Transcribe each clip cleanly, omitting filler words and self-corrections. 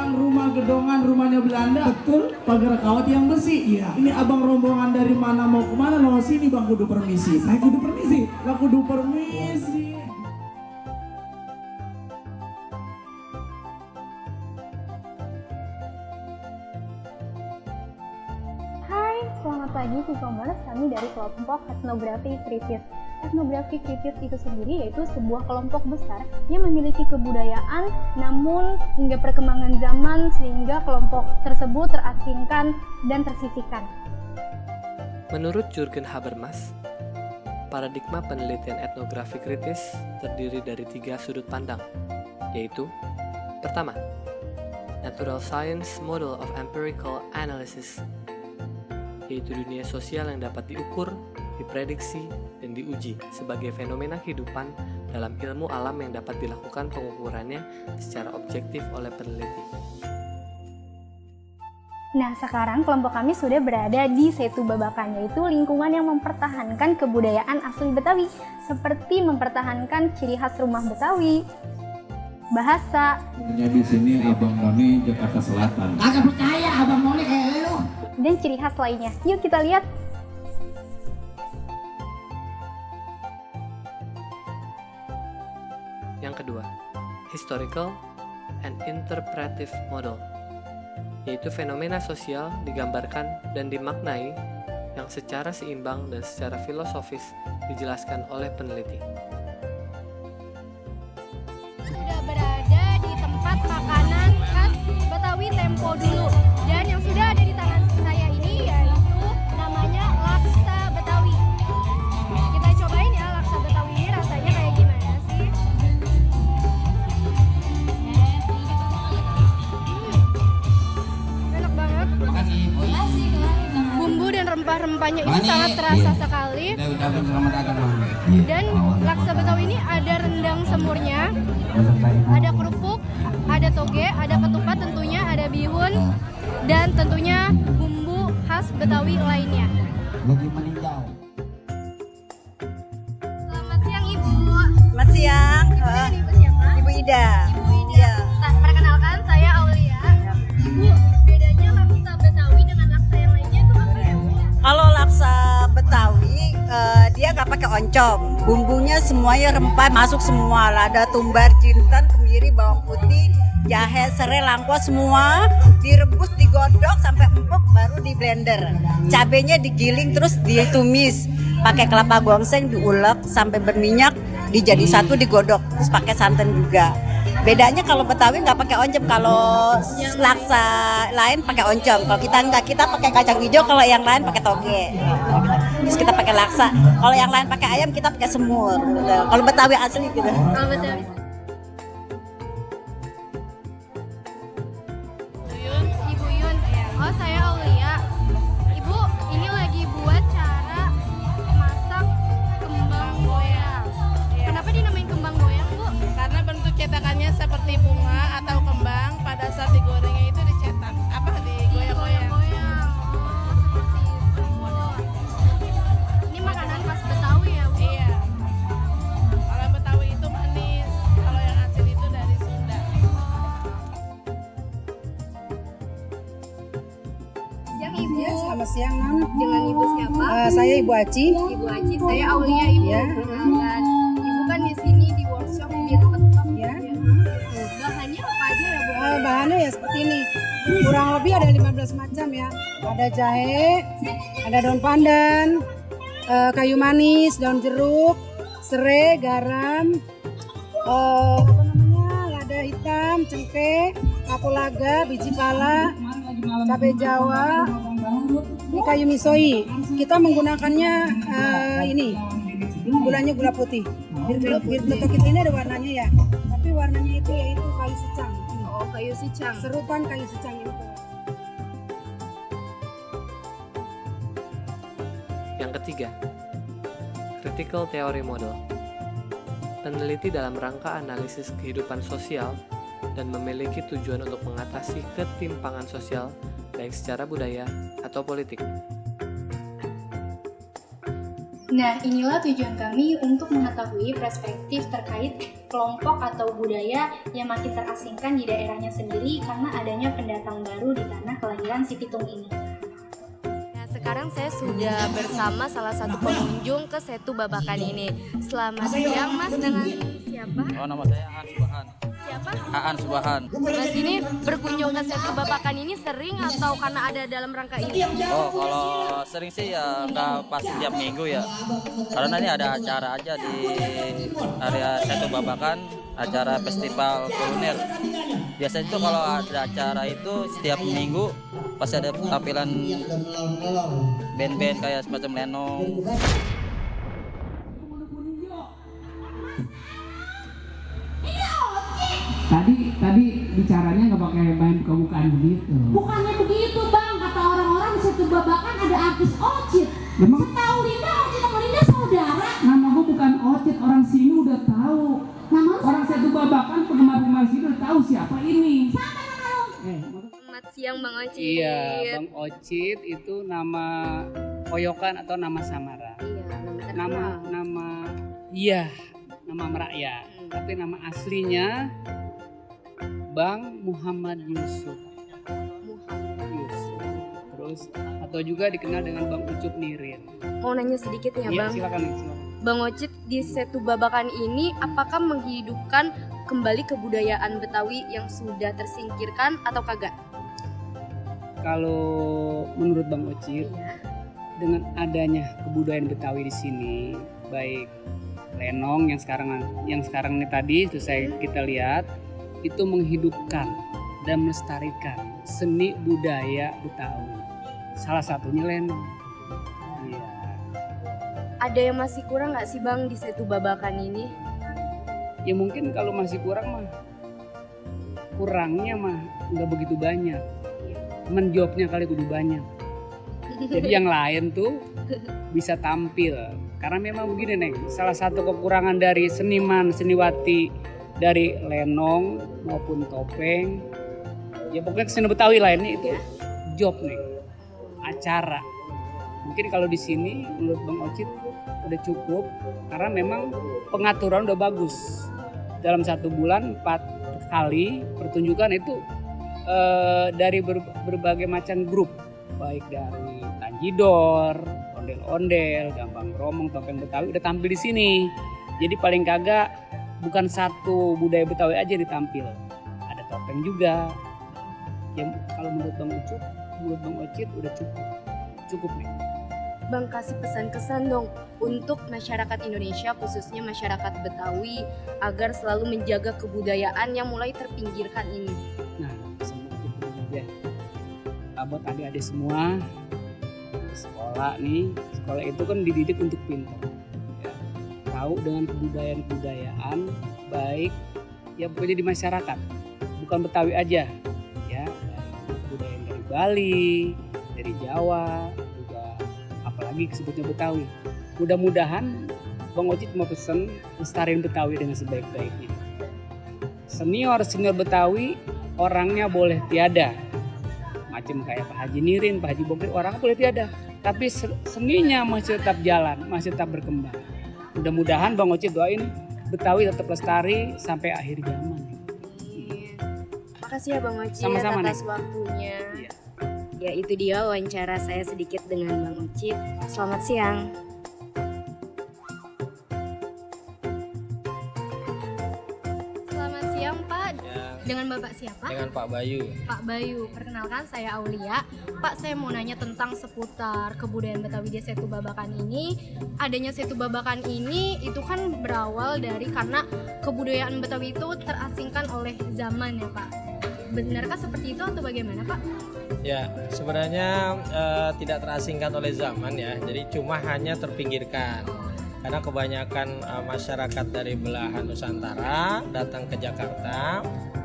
Memang rumah gedongan rumahnya Belanda. Betul. Pagar kawat yang besi. Iya. Ini abang rombongan dari mana mau kemana? Lo sini bang kudu permisi. Saya kudu permisi. Lah kudu permisi. Hai, selamat pagi Cikombers, kami dari kelompok etnografi kritis. Etnografi kritis itu sendiri yaitu sebuah kelompok besar yang memiliki kebudayaan namun hingga perkembangan zaman sehingga kelompok tersebut terasingkan dan tersisihkan. Menurut Jürgen Habermas, paradigma penelitian etnografi kritis terdiri dari 3 sudut pandang, yaitu pertama, Natural Science Model of Empirical Analysis, yaitu dunia sosial yang dapat diukur, diprediksi, dan diuji sebagai fenomena kehidupan dalam ilmu alam yang dapat dilakukan pengukurannya secara objektif oleh peneliti. Nah, sekarang kelompok kami sudah berada di Setu Babakan, yaitu lingkungan yang mempertahankan kebudayaan asli Betawi, seperti mempertahankan ciri khas rumah Betawi, bahasa, Di sini abang noni Jakarta Selatan. Kagak percaya abang noni kayak lu. dan ciri khas lainnya. Yuk kita lihat. Yang kedua, Historical and Interpretive Model, yaitu fenomena sosial digambarkan dan dimaknai yang secara seimbang dan secara filosofis dijelaskan oleh peneliti. Sudah berada di tempat makanan khas Betawi tempo dulu, dan yang sudah ada di tangan saya ini yaitu namanya laksa Betawi. Kita cobain ya laksa Betawi ini rasanya kayak gimana sih? Enak banget. Bumbu dan rempah-rempahnya ini sangat terasa sekali. Dan laksa Betawi ini ada rendang semurnya, ada kerupuk, ada toge, ada ketupat tentunya, ada bihun, dan tentunya bumbu khas Betawi lainnya. Lagi meninjau. Selamat siang Ibu. Selamat siang. Ibu siapa? Ibu Ida. Ibu Ida. Perkenalkan saya Aulia. Ibu, bedanya laksa Betawi dengan laksa yang lainnya itu apa ya? Kalau laksa Betawi dia nggak pakai oncom. Bumbunya semuanya rempah masuk semua. Ada tumbar, jinten, kemiri, bawang putih, jahe, serai, lengkuas semua direbus, digodok sampai empuk baru di blender. Cabenya digiling terus ditumis. Pakai kelapa gongseng diulek sampai berminyak, dijadi satu digodok terus pakai santan juga. Bedanya kalau Betawi nggak pakai oncom, kalau laksa lain pakai oncom. Kalau kita nggak, kita pakai kacang hijau. Kalau yang lain pakai toge. Terus kita pakai laksa. Kalau yang lain pakai ayam, kita pakai semur. Kalau Betawi asli gitu. Kalau Betawi. Ibu Yun. Oh, saya Aulia. Ibu, ini lagi buat cara masak kembang goyang. Kenapa dinamain kembang goyang, Bu? Karena bentuk cetakannya seperti bunga atau kembang. Pada saat digorengnya itu dicetak digoyang-goyang. Goyang. Oh, seperti itu. Ini makanan khas Betawi ya, Bu? Iya. Kalau Betawi itu manis, kalau yang asli itu dari Sunda. Siang Ibu. Selamat siang, Non. Dengan Ibu siapa? Saya Ibu Aci. Ibu Aci. Saya Aulia, Ibu. Ya. Dan Ibu kan di sini di workshop biar tetap. Ya. Bahannya apa aja ya, Bu? Bahannya ya seperti ini. Kurang lebih ada 15 macam ya. Ada jahe, ada daun pandan, kayu manis, daun jeruk, serai, garam, lada hitam, cengkeh, kapulaga, biji pala, cabai Jawa, ini kayu misoi. Kita menggunakannya ini gulanya gula putih. Biar kita ini ada warnanya ya. Tapi warnanya itu yaitu kayu secang. Oh, kayu secang. Serutan kayu secang itu. Yang ketiga, Critical Theory Model. Peneliti dalam rangka analisis kehidupan sosial dan memiliki tujuan untuk mengatasi ketimpangan sosial baik secara budaya atau politik. Nah, inilah tujuan kami untuk mengetahui perspektif terkait kelompok atau budaya yang makin terasingkan di daerahnya sendiri karena adanya pendatang baru di tanah kelahiran si Pitung ini. Nah, sekarang saya sudah bersama salah satu pengunjung ke Setu Babakan ini. Selamat siang Mas, dengan siapa? Oh, nama saya Aan Subahan. Siapa? Aan Subahan. Mas ini berkunjung ke Setu Babakan ini sering atau karena ada dalam rangka ini? Oh, kalau sering sih ya nggak pasti tiap minggu ya. Karena ini ada acara aja di area Setu Babakan, acara festival kuliner. Biasanya itu kalau ada acara itu setiap minggu pasti ada tampilan band-band kayak semacam Lenong. Tadi bicaranya nggak pakai main buka-bukaan begitu. Bukannya begitu bang, kata orang-orang di Setu Babakan ada artis Ocit. Memang Setahu Linda, Ocit sama Linda saudara. nama gue bukan Ocit, orang sini udah tahu. Nama lu Orang Setu Babakan, penggemar sini udah tahu siapa ini. siapa nama lu? Selamat siang Bang Ocit. Iya, Bang Ocit itu nama koyokan atau nama samara. Iya, Nama merakyat. Tapi nama aslinya Bang Muhammad Yusuf. Terus atau juga dikenal dengan Bang Ucup Nirin. Mau nanya sedikit ya Iya, Bang. silakan. Bang Ocit di Setu Babakan ini apakah menghidupkan kembali kebudayaan Betawi yang sudah tersingkirkan atau kagak? Kalau menurut Bang Ocit, dengan adanya kebudayaan Betawi di sini, baik Lenong yang sekarang ini tadi itu kita lihat itu menghidupkan dan melestarikan seni budaya Betawi. Salah satunya Lenong. Iya. Ada yang masih kurang nggak sih Bang di Setu Babakan ini? Ya mungkin kalau masih kurangnya nggak begitu banyak. Menjawabnya kali kudu banyak. Jadi yang lain tuh bisa tampil. Karena memang begini Neng, salah satu kekurangan dari seniwati dari Lenong maupun topeng, ya pokoknya seni Betawi lainnya itu job Neng, acara. Mungkin kalau di sini menurut Bang Ocit udah cukup karena memang pengaturan udah bagus. Dalam 1 bulan 4 kali pertunjukan itu dari berbagai macam grup, baik dari Tanjidor, ondel-ondel, gambang kromong, topeng Betawi udah tampil di sini. Jadi paling kagak bukan satu budaya Betawi aja ditampil, ada topeng juga. Ya kalau menurut Bang Ocit udah cukup nih. Bang kasih pesan-kesan dong untuk masyarakat Indonesia khususnya masyarakat Betawi agar selalu menjaga kebudayaan yang mulai terpinggirkan ini. Nah, semoga buat adik-adik semua sekolah itu kan dididik untuk pintar, ya. Tahu dengan kebudayaan baik ya pokoknya di masyarakat, bukan Betawi aja ya, budaya dari Bali, dari Jawa juga, apalagi sebutnya Betawi. Mudah-mudahan Bang Ocit mau pesen lestariin Betawi dengan sebaik-baiknya. Senior Betawi orangnya boleh tiada, macam kayak Pak Haji Nirin, Pak Haji Bokri, orangnya boleh tiada, tapi seninya masih tetap jalan, masih tetap berkembang. Mudah-mudahan Bang Ocit doain Betawi tetap lestari sampai akhir zaman. Makasih ya Bang Ocit atas waktunya. Iya. Ya itu dia wawancara saya sedikit dengan Bang Ocit. Selamat siang. Selamat siang Pak. Dengan Bapak siapa? Dengan Pak Bayu. Pak Bayu, perkenalkan saya Aulia. Pak, saya mau nanya tentang seputar kebudayaan Betawi di Setu Babakan ini. Adanya Setu Babakan ini itu kan berawal dari karena kebudayaan Betawi itu terasingkan oleh zaman ya Pak. Benarkah seperti itu atau bagaimana Pak? Ya, sebenarnya tidak terasingkan oleh zaman ya. Jadi cuma hanya terpinggirkan. Karena kebanyakan masyarakat dari belahan Nusantara datang ke Jakarta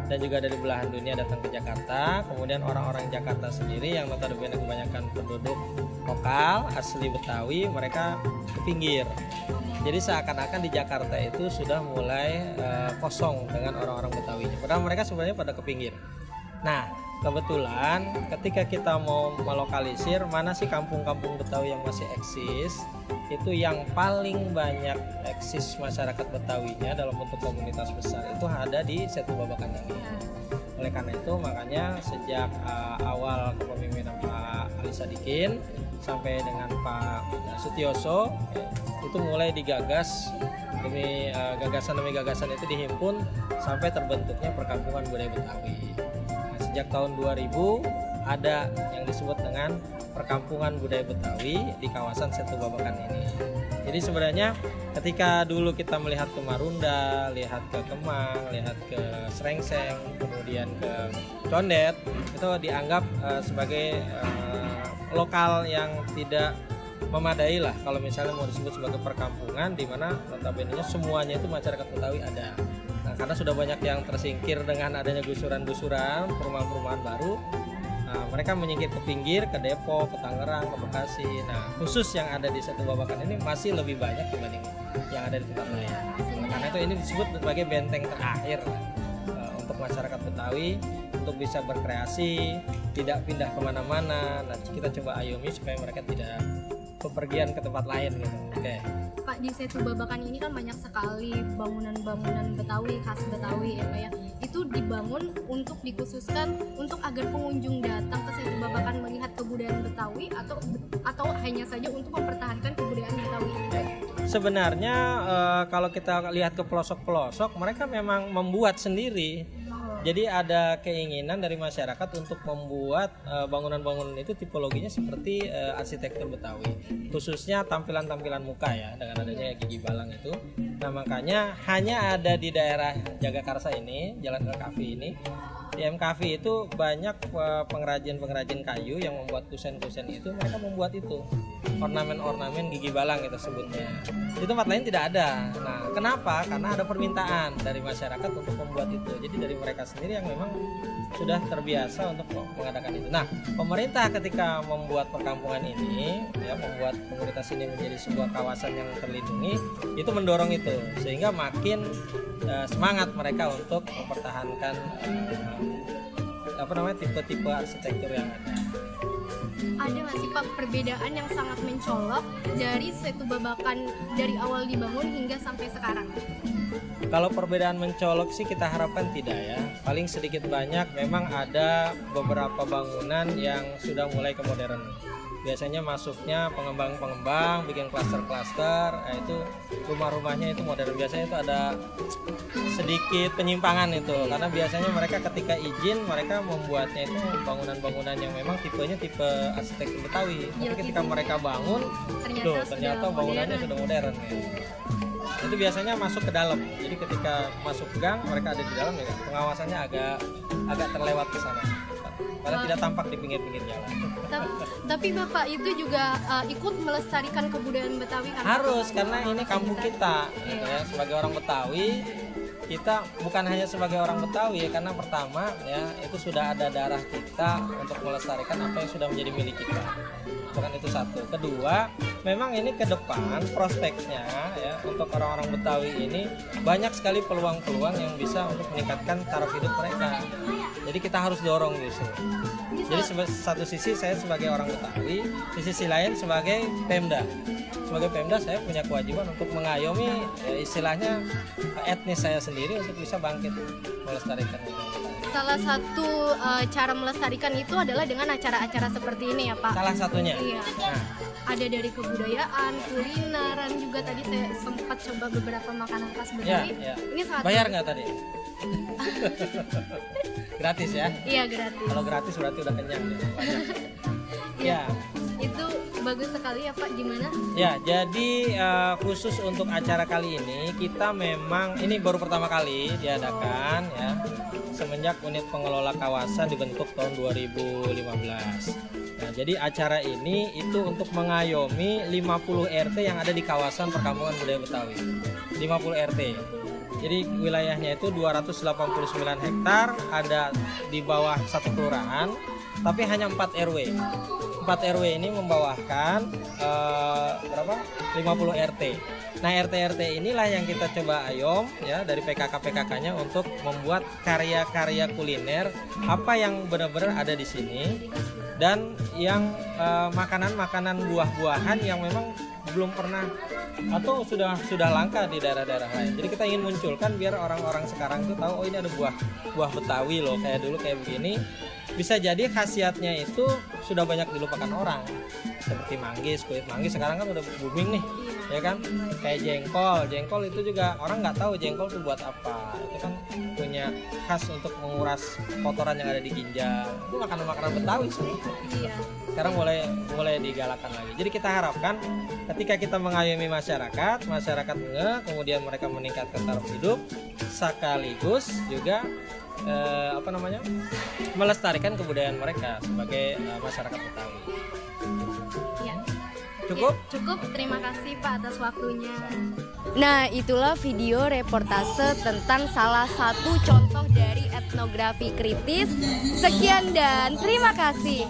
dan juga dari belahan dunia datang ke Jakarta. Kemudian orang-orang Jakarta sendiri yang notabene kebanyakan penduduk lokal asli Betawi, mereka ke pinggir. Jadi seakan-akan di Jakarta itu sudah mulai kosong dengan orang-orang Betawinya. Padahal mereka sebenarnya pada ke pinggir. Nah, kebetulan ketika kita mau melokalisir mana sih kampung-kampung Betawi yang masih eksis, itu yang paling banyak eksis masyarakat Betawinya dalam bentuk komunitas besar itu ada di Setu Babakan ini. Oleh karena itu makanya sejak awal kepemimpinan Pak Ali Sadikin sampai dengan Pak Sutioso itu mulai digagas demi gagasan itu dihimpun sampai terbentuknya perkampungan budaya Betawi. Nah, sejak tahun 2000 ada yang disebut dengan perkampungan budaya Betawi di kawasan Setu Babakan ini. Jadi sebenarnya ketika dulu kita melihat ke Marunda, lihat ke Kemang, lihat ke Srengseng, kemudian ke Condet, itu dianggap sebagai lokal yang tidak memadai lah kalau misalnya mau disebut sebagai perkampungan, di mana notabene semuanya itu masyarakat Betawi ada. Nah, karena sudah banyak yang tersingkir dengan adanya gusuran-gusuran, perumahan-perumahan baru, mereka menyingkir ke pinggir, ke Depok, ke Tangerang, ke Bekasi. Nah, khusus yang ada di Setu Babakan ini masih lebih banyak dibanding yang ada di tempat lain. Karena itu ini disebut sebagai benteng terakhir untuk masyarakat Betawi untuk bisa berkreasi, tidak pindah kemana-mana. Nah, kita coba ayomi supaya mereka tidak bepergian ke tempat lain gitu. Oke. Pak, di Setu Babakan ini kan banyak sekali bangunan-bangunan Betawi, khas Betawi ya Pak ya. Itu dibangun untuk dikhususkan untuk agar pengunjung datang ke Setu Babakan melihat kebudayaan Betawi atau hanya saja untuk mempertahankan kebudayaan Betawi. Sebenarnya kalau kita lihat ke pelosok-pelosok, mereka memang membuat sendiri. Jadi ada keinginan dari masyarakat untuk membuat bangunan-bangunan itu tipologinya seperti arsitektur Betawi, khususnya tampilan-tampilan muka ya, dengan adanya gigi balang itu. Nah makanya hanya ada di daerah Jagakarsa ini, Jalan MKV ini, di MKV itu banyak pengrajin-pengrajin kayu yang membuat kusen-kusen itu, mereka membuat itu ornamen-ornamen gigi balang kita sebutnya. Di tempat lain tidak ada. Nah kenapa? Karena ada permintaan dari masyarakat untuk membuat itu. Jadi dari mereka sendiri yang memang sudah terbiasa untuk mengadakan itu. Nah, pemerintah ketika membuat perkampungan ini, ya, membuat komunitas ini menjadi sebuah kawasan yang terlindungi, itu mendorong itu sehingga makin semangat mereka untuk mempertahankan tipe-tipe arsitektur yang ada. Ada nggak sih Pak perbedaan yang sangat mencolok dari Setu Babakan dari awal dibangun hingga sampai sekarang? Kalau perbedaan mencolok sih kita harapkan tidak ya. Paling sedikit banyak memang ada beberapa bangunan yang sudah mulai ke modern. Biasanya masuknya pengembang-pengembang bikin klaster-klaster, itu rumah-rumahnya itu modern. Biasanya itu ada sedikit penyimpangan itu, karena biasanya mereka ketika izin mereka membuatnya itu bangunan-bangunan yang memang tipenya tipe arsitektur Betawi. Tapi ketika mereka bangun, ternyata bangunannya sudah modern ya. Itu biasanya masuk ke dalam. Jadi ketika masuk gang mereka ada di dalam ya, pengawasannya agak terlewat ke sana. Karena tidak tampak di pinggir-pinggir jalan. Tapi Bapak itu juga ikut melestarikan kebudayaan Betawi kan? Harus, karena ini kampung kita gitu ya. Sebagai orang Betawi, kita bukan hanya sebagai orang Betawi ya, karena pertama ya itu sudah ada darah kita untuk melestarikan apa yang sudah menjadi milik kita. Bukan itu satu. Kedua, memang ini ke depan prospeknya ya untuk orang-orang Betawi ini banyak sekali peluang-peluang yang bisa untuk meningkatkan taraf hidup mereka. Jadi kita harus dorong justru. Jadi satu sisi saya sebagai orang Betawi, di sisi lain sebagai Pemda. Sebagai Pemda saya punya kewajiban untuk mengayomi istilahnya etnis saya sendiri untuk bisa bangkit melestarikan itu. Salah satu cara melestarikan itu adalah dengan acara-acara seperti ini ya Pak? Salah satunya. Iya. Nah. Ada dari kebudayaan, kulineran juga tadi saya sempat coba beberapa makanan khas Betawi. Ya. Ini sangat bayar nggak tadi? Gratis ya? Iya gratis. Kalau gratis berarti udah kenyang ya. Ya. Itu bagus sekali ya Pak. Gimana? Ya, jadi khusus untuk acara kali ini kita memang ini baru pertama kali diadakan ya. Semenjak unit pengelola kawasan dibentuk tahun 2015. Nah, jadi acara ini itu untuk mengayomi 50 RT yang ada di kawasan perkampungan budaya Betawi. 50 RT. Jadi wilayahnya itu 289 hektar, ada di bawah satu kelurahan, tapi hanya 4 RW. 4 4 RW ini membawakan 50 RT. Nah, RT-RT inilah yang kita coba ayom ya dari PKK-PKK-nya untuk membuat karya-karya kuliner apa yang benar-benar ada di sini dan yang makanan-makanan buah-buahan yang memang belum pernah atau sudah langka di daerah-daerah lain. Jadi kita ingin munculkan biar orang-orang sekarang tuh tahu, oh ini ada buah Betawi loh, kayak dulu kayak begini. Bisa jadi khasiatnya itu sudah banyak dilupakan orang. Seperti manggis, kulit manggis sekarang kan udah booming nih, ya kan? Kayak jengkol itu juga orang nggak tahu jengkol itu buat apa. Itu kan punya khas untuk menguras kotoran yang ada di ginjal. Itu makanan-makanan Betawi semua. Sekarang mulai digalakan lagi. Jadi kita harapkan ketika kita mengayomi masyarakat kemudian mereka meningkatkan taraf hidup, sekaligus juga melestarikan kebudayaan mereka sebagai masyarakat Betawi. Ya. Cukup? Terima kasih Pak atas waktunya. Nah, itulah video reportase tentang salah satu contoh dari etnografi kritis. Sekian dan terima kasih.